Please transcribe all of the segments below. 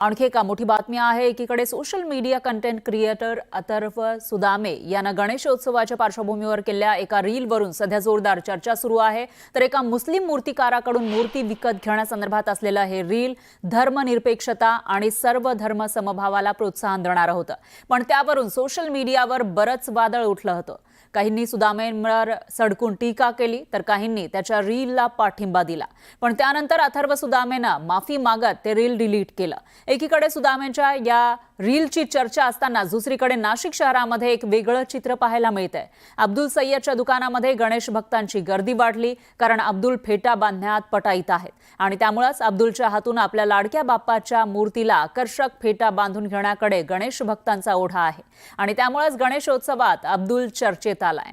आणखी एका मोठी बातमी आहे। एकीकडे social media content creator Atharva Sudame यानं गणेशोत्सवाच्या पार्श्वभूमीवर केलेल्या एका रीलवरून सध्या जोरदार चर्चा सुरू आहे। तर एका मुस्लिम मूर्तिकाराकडून मूर्ती विकत घेण्यासंदर्भात असलेलं हे रील धर्मनिरपेक्षता आणि सर्व धर्म समभावाला प्रोत्साहन देणारं होतं, पण त्यावरून सोशल मीडियावर बरंच वादळ उठलं होतं। काहींनी सुदामेंवर सडकून टीका केली तर काहींनी त्याच्या रीलला पाठिंबा दिला, पण त्यानंतर अथर्व सुदामेनं माफी मागत ते रील डिलीट केलं। एकीकडे सुदामेंच्या या रीलची चर्चा असताना दुसरीकडे नाशिक शहरामध्ये एक वेगळं चित्र पाहायला मिळतंय। अब्दुल सय्यदच्या दुकानामध्ये गणेश भक्तांची गर्दी वाढली, कारण अब्दुल फेटा बांधण्यात पटाईत आहेत आणि त्यामुळेच अब्दुलच्या हातून आपल्या लाडक्या बाप्पाच्या मूर्तीला आकर्षक फेटा बांधून घेण्याकडे गणेश भक्तांचा ओढा आहे आणि त्यामुळेच गणेशोत्सवात अब्दुल चर्चेत आलाय।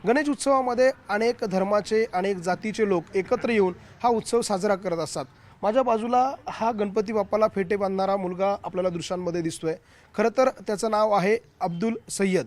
गणेश उत्सवामध्ये अनेक धर्माचे अनेक जातीचे लोक एकत्र येऊन हा उत्सव साजरा करत असतात। माझ्या बाजूला हा गणपती बाप्पाला फेटे बांधणारा मुलगा आपल्याला दृश्यांमध्ये दिसतोय। खरं तर त्याचं नाव आहे अब्दुल सय्यद।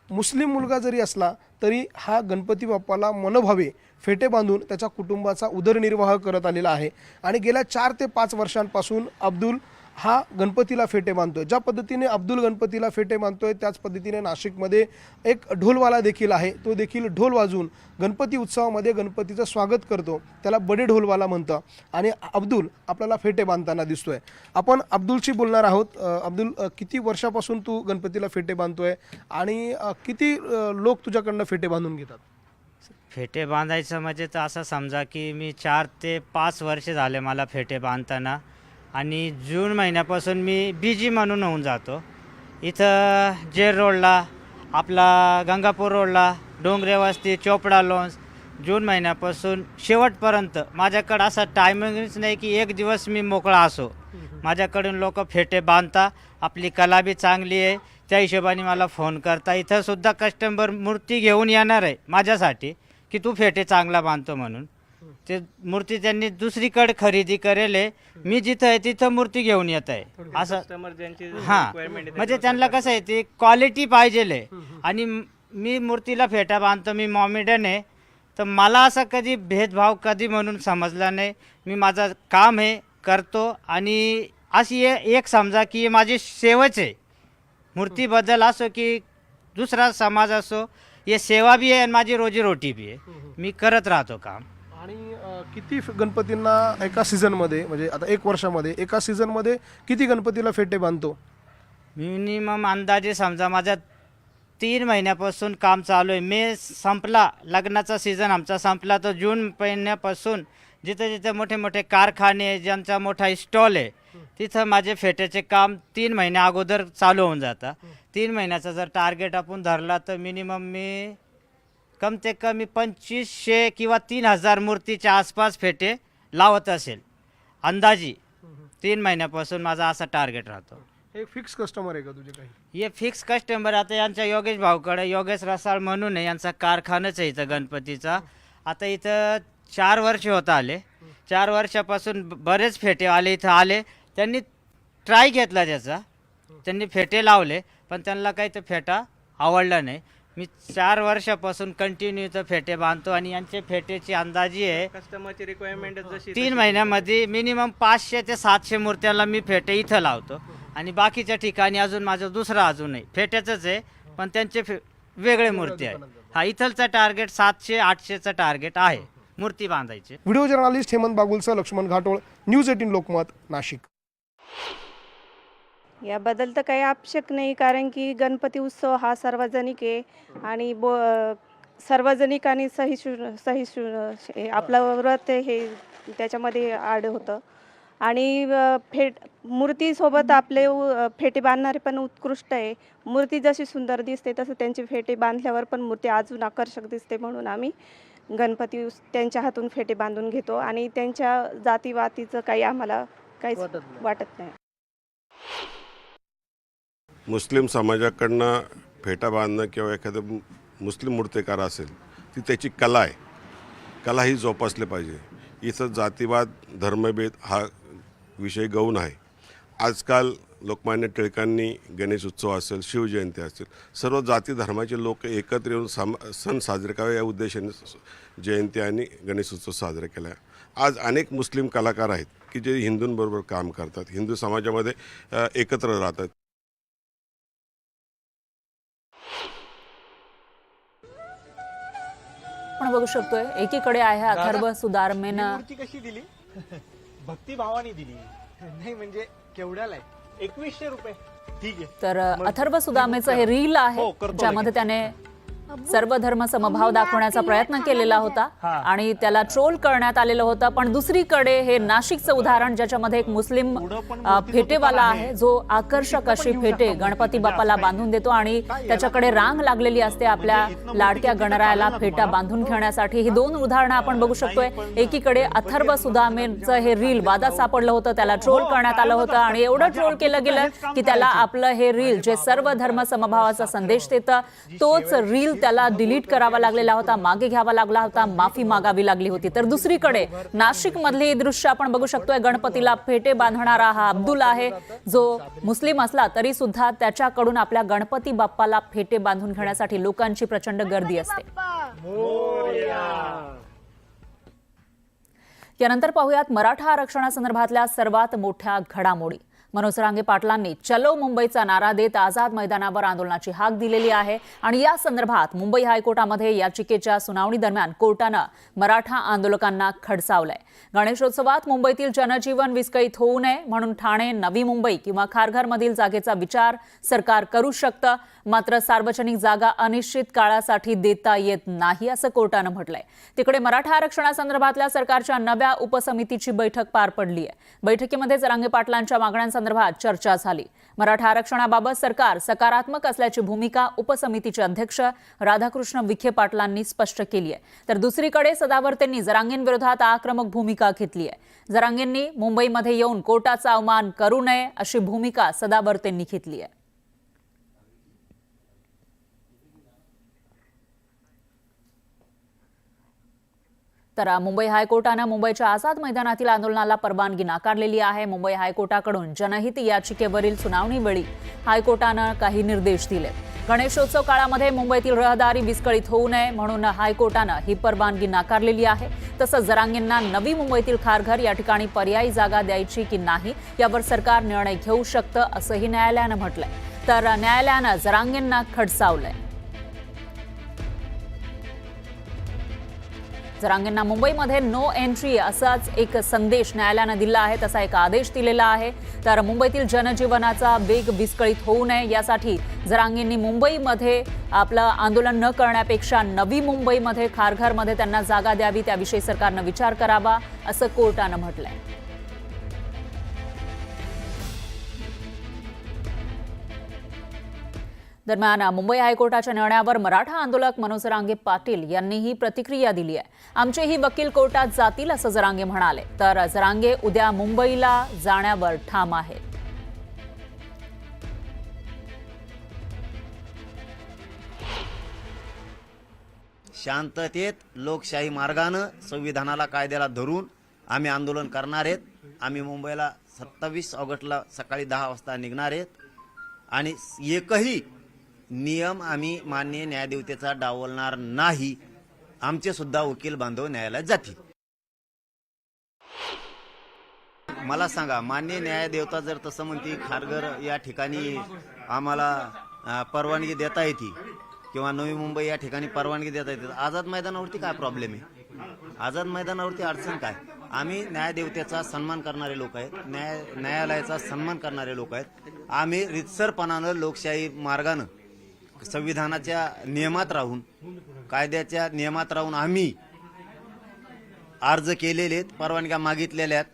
मुस्लिम मुलगा जरी असला तरी हा गणपती बाप्पाला मनोभावे फेटे बांधून त्याच्या कुटुंबाचा उदरनिर्वाह करत आलेला आहे आणि गेल्या 4 ते 5 वर्षांपासून अब्दुल हा गणपतीला फेटे बांधतोय। ज्या पद्धतीने अब्दुल गणपतीला फेटे बांधतोय त्याच पद्धतीने नाशिकमध्ये एक ढोलवाला देखील आहे, तो देखील ढोल वाजवून गणपती उत्सवामध्ये गणपतीचं स्वागत करतो, त्याला बडे ढोलवाला म्हणतं आणि अब्दुल आपल्याला फेटे बांधताना दिसतोय। आपण अब्दुलशी बोलणार आहोत। अब्दुल, किती वर्षापासून तू गणपतीला फेटे बांधतोय आणि किती लोक तुझ्याकडनं फेटे बांधून घेतात? फेटे बांधायचं म्हणजे तर असं समजा की मी 4 ते 5 वर्ष झाले मला फेटे बांधताना, आणि जून महिन्यापासून मी बिजी म्हणून होऊन जातो। इथं जेर रोडला, आपला गंगापूर रोडला, डोंगरे वस्ती, चोपडा लॉन्स, जून महिन्यापासून शेवटपर्यंत माझ्याकडं असा टायमिंगच नाही की एक दिवस मी मोकळा असो। माझ्याकडून लोक फेटे बांधता, आपली कला बी चांगली आहे, त्या हिशोबाने मला फोन करता। इथं सुद्धा कस्टमर मूर्ती घेऊन येणार आहे माझ्यासाठी की तू फेटे चांगला बांधतो म्हणून। ते मूर्ती त्यांनी दुसरीकडे खरेदी करेल आहे, मी जिथं आहे तिथं मूर्ती घेऊन येत आहे असं। हां, म्हणजे त्यांना कसं आहे ती क्वालिटी पाहिजे आणि मी मूर्तीला फेटा बांधतो, मी मॉमेडियन आहे, तर मला असं कधी भेदभाव कधी म्हणून समजला नाही। मी माझं काम हे करतो आणि अशी एक समजा की माझी सेवाच आहे। मूर्तीबद्दल असो की दुसरा समाज असो, हे सेवा बी आहे आणि माझी रोजीरोटी बी आहे, मी करत राहतो काम। आणि किती गणपतींना एका सीझनमध्ये, म्हणजे आता 1 वर्षामध्ये एका सीझनमध्ये किती गणपतीला फेटे बांधतो? मिनिमम अंदाजे समजा माझा 3 महिन्यापासून काम चालू आहे। मे संपला, लग्नाचा सीझन आमचा संपला, तर जून महिन्यापासून जिथं जिथं मोठे मोठे कारखाने, ज्यांचा मोठा स्टॉल आहे, तिथं माझे फेट्याचे काम 3 महिन्या अगोदर चालू होऊन जातं। 3 महिन्याचा जर टार्गेट आपण धरला तर मिनिमम मी कम ते कमी 2500 किंवा 3000 मूर्तीच्या आसपास फेटे लावत असेल अंदाजी। 3 महिन्यापासून माझा असा टार्गेट राहतो। हे फिक्स कस्टमर आहे का तुझे काही? हे फिक्स कस्टमर आता यांच्या योगेश भाऊकडे, योगेश रसाळ म्हणून आहे, यांचा कारखानाच आहे इथं गणपतीचा। आता इथं 4 वर्ष होत आले, 4 वर्षापासून बरेच फेटे आले इथं आले, त्यांनी ट्राय घेतला त्याचा, त्यांनी फेटे लावले, पण त्यांना काही तर फेटा आवडला नाही। मी 4 वर्षापासून कंटिन्यू इथं फेटे बांधतो आणि यांचे फेटेची अंदाजी आहे कस्टमरची रिक्वायरमेंट जशी 3 महिन्यामध्ये मिनिमम 500 ते 700 मूर्त्याला मी फेटे इथं लावतो आणि बाकीच्या ठिकाणी अजून माझं दुसरं अजून आहे फेट्याचंच आहे, पण त्यांचे वेगळे मूर्ती आहे। हा, इथलचा टार्गेट 700-800चा टार्गेट आहे मूर्ती बांधायचे। व्हिडिओ जर्नलिस्ट हेमंत बागुलसह लक्ष्मण घाटोळ, न्यूज 18 लोकमत, नाशिक। याबद्दल तर काही आवश्यक नाही, कारण की गणपती उत्सव हा सार्वजनिक आहे आणि सार्वजनिक आणि सहिष्णू आपलं व्रत हे त्याच्यामध्ये आड होतं आणि मूर्तीसोबत आपले फेटे बांधणारे पण उत्कृष्ट आहे। मूर्ती जशी सुंदर दिसते तसं त्यांचे फेटे बांधल्यावर पण मूर्ती अजून आकर्षक दिसते, म्हणून आम्ही गणपती त्यांच्या हातून फेटे बांधून घेतो आणि त्यांच्या जातीवातीचं काही आम्हाला काहीच वाटत नाही। मुस्लिम समाजाकडनं फेटा बांधणं किंवा एखादं मुस्लिम मूर्तिकार असेल ती त्याची कला आहे, कला ही जोपासली पाहिजे। इथं जातीवाद, धर्मभेद हा विषय गौण आहे। आजकाल लोकमान्य टिळकांनी गणेश उत्सव असेल, शिवजयंती असेल, सर्व जाती धर्माचे लोक एकत्र येऊन सण साजरे करावे या उद्देशाने जयंती आणि गणेश उत्सव साजरा केला आहे। आज अनेक मुस्लिम कलाकार आहेत की जे हिंदूंबरोबर काम करतात, हिंदू समाजामध्ये एकत्र राहतात. आपण बघू शकतोय एकीकडे आहे अथर्व सुदामेन मूर्ती कशी दिली? भक्तिभावाने दिली. नाही म्हणजे केवढ्याला आहे? 2100 रुपये. ठीक आहे. तर अथर्व सुदामेचं हे रील आहे हो, करतो ज्यामध्ये त्याने सर्व धर्म समभाव दाखवण्याचा प्रयत्न केलेला होता आणि त्याला ट्रोल करण्यात आलेलं होतं. पण दुसरीकडे हे नाशिकचं उदाहरण ज्याच्यामध्ये एक मुस्लिम फेटेवाला आहे जो आकर्षक अशी फेटे गणपती बाप्पाला बांधून देतो आणि त्याच्याकडे रांग लागलेली असते आपल्या लाडक्या गणरायाला फेटा बांधून घेण्यासाठी. ही दोन उदाहरणं आपण बघू शकतोय. एकीकडे अथर्व सुदामेचं हे रील वादात सापडलं होतं, त्याला ट्रोल करण्यात आलं होतं आणि एवढं ट्रोल केलं गेलं की त्याला आपलं हे रील जे सर्व धर्म समभावाचा संदेश देतं तोच रील त्याला डिलीट करावा लागलेला होता, मागे घ्यावा लागला होता, माफी मागावी लागली होती. तर दुसरीकडे नाशिक मधली दृश्य आपण बघू शकतोय. गणपतीला फेटे बांधणारा हा अब्दुल आहे जो मुस्लिम असला तरी सुद्धा त्याच्याकडून आपल्या गणपती बाप्पाला फेटे बांधून घेण्यासाठी लोकांची प्रचंड गर्दी असते. यानंतर पाहूयात मराठा आरक्षणासंदर्भातल्या सर्वात मोठ्या घडामोडी. मनोज रांगे पाटलांनी चलो मुंबईचा नारा देत आझाद मैदानावर आंदोलनाची हाक दिलेली आहे आणि या संदर्भात मुंबई हायकोर्टामध्ये याचिकेच्या सुनावणी दरम्यान कोर्टानं मराठा आंदोलकांना खडसावलंय. गणेशोत्सवात मुंबईतील जनजीवन विस्कळीत होऊ नये म्हणून ठाणे, नवी मुंबई किंवा खारघरमधील जागेचा विचार सरकार करू शकतं, मात्र सार्वजनिक जागा अनिश्चित काळासाठी देता येत नाही असं कोर्टानं म्हटलंय. तिकडे मराठा आरक्षणासंदर्भातल्या सरकारच्या नव्या उपसमितीची बैठक पार पडली आहे. बैठकीमध्ये जरांगे पाटलांच्या मागण्यांसंदर्भात चर्चा झाली. मराठा आरक्षणाबाबत सरकार सकारात्मक असल्याची भूमिका उपसमितीचे अध्यक्ष राधाकृष्ण विखे पाटलांनी स्पष्ट केली आहे. तर दुसरीकडे सदावर्तेंनी जरांगेंविरोधात आक्रमक भूमिका घेतली आहे. जरांगेंनी मुंबईमध्ये येऊन कोर्टाचा अवमान करू नये अशी भूमिका सदावर्तेंनी घेतली आहे. तर मुंबई हायकोर्टानं मुंबईच्या आझाद मैदानातील आंदोलनाला परवानगी नाकारलेली आहे. मुंबई हायकोर्टाकडून जनहित याचिकेवरील सुनावणीवेळी हायकोर्टानं काही निर्देश दिले. गणेशोत्सव काळामध्ये मुंबईतील रहदारी विस्कळीत होऊ नये म्हणून हायकोर्टानं ही परवानगी नाकारलेली आहे. तसंच जरांगेंना नवी मुंबईतील खारघर या ठिकाणी पर्यायी जागा द्यायची की नाही यावर सरकार निर्णय घेऊ शकतं असंही न्यायालयानं म्हटलंय. तर न्यायालयानं जरांगेंना खडसावलंय. जरांगेंना मुंबईमध्ये नो एंट्री असाच एक संदेश न्यायालयानं दिला आहे, तसा एक आदेश दिलेला आहे. तर मुंबईतील जनजीवनाचा वेग विस्कळीत होऊ नये यासाठी जरांगेंनी मुंबईमध्ये आपलं आंदोलन न करण्यापेक्षा नवी मुंबईमध्ये खारघरमध्ये त्यांना जागा द्यावी त्याविषयी सरकारनं विचार करावा असं कोर्टानं म्हटलंय. दरम्यान मुंबई हायकोर्टाच्या निर्णयावर मराठा आंदोलक मनोज रांगे पाटील यांनीही प्रतिक्रिया दिली आहे. आमचेही वकील कोर्टात जातील असं जरांगे म्हणाले. तर जरांगे उद्या मुंबईला जाण्यावर ठाम आहेत. शांततेत लोकशाही मार्गानं संविधानाला कायद्याला धरून आम्ही आंदोलन करणार आहेत. आम्ही मुंबईला 27 ऑगस्टला सकाळी 10 वाजता निघणार आहेत आणि एकही नियम आम्ही माननीय न्यायदेवतेचा डावलणार नाही. आमचे सुद्धा वकील बांधव न्यायालयात जातील. मला सांगा, माननीय न्यायदेवता जर तसं म्हणते खारघर या ठिकाणी आम्हाला परवानगी देता येते किंवा नवी मुंबई या ठिकाणी परवानगी देता येते, आझाद मैदानावरती काय प्रॉब्लेम आहे? आझाद मैदानावरती अडचण काय? आम्ही न्यायदेवतेचा सन्मान करणारे लोक आहेत, न्यायालयाचा सन्मान करणारे लोक आहेत. आम्ही रितसरपणानं लोकशाही मार्गानं संविधानाच्या नियमात राहून कायद्याच्या नियमात राहून आम्ही अर्ज केलेले आहेत, परवानग्या मागितलेल्या आहेत.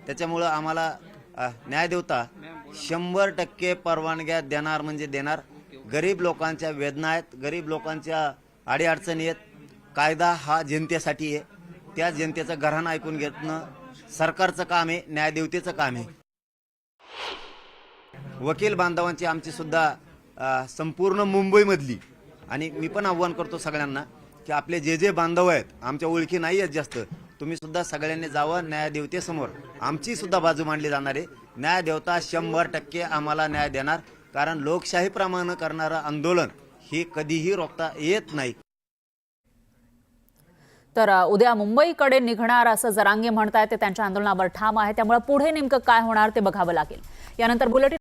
त्याच्यामुळं आम्हाला न्यायदेवता 100% परवानग्या देणार म्हणजे देणार. गरीब लोकांच्या वेदना आहेत, गरीब लोकांच्या अडीअडचणी आहेत. कायदा हा जनतेसाठी आहे. त्या जनतेचं घराणं ऐकून घेणं सरकारचं काम आहे, न्यायदेवतेचं काम आहे. वकील बांधवांची आमची सुद्धा संपूर्ण मुंबईमधली, आणि मी पण आव्हान करतो सगळ्यांना की आपले जे जे बांधव आहेत, आमच्या ओळखी नाही आहेत जास्त, तुम्ही सुद्धा सगळ्यांनी जावं न्यायदेवतेसमोर. आमची सुद्धा बाजू मांडली जाणार आहे. न्यायदेवता 100% आम्हाला न्याय देणार, कारण लोकशाहीप्रमाणे करणारं आंदोलन हे कधीही रोखता येत नाही. तर उद्या मुंबईकडे निघणार असं जरांगे म्हणतायत. ते त्यांच्या आंदोलनावर ठाम आहे. त्यामुळे पुढे नेमकं काय होणार ते बघावं लागेल. यानंतर बुलेटिन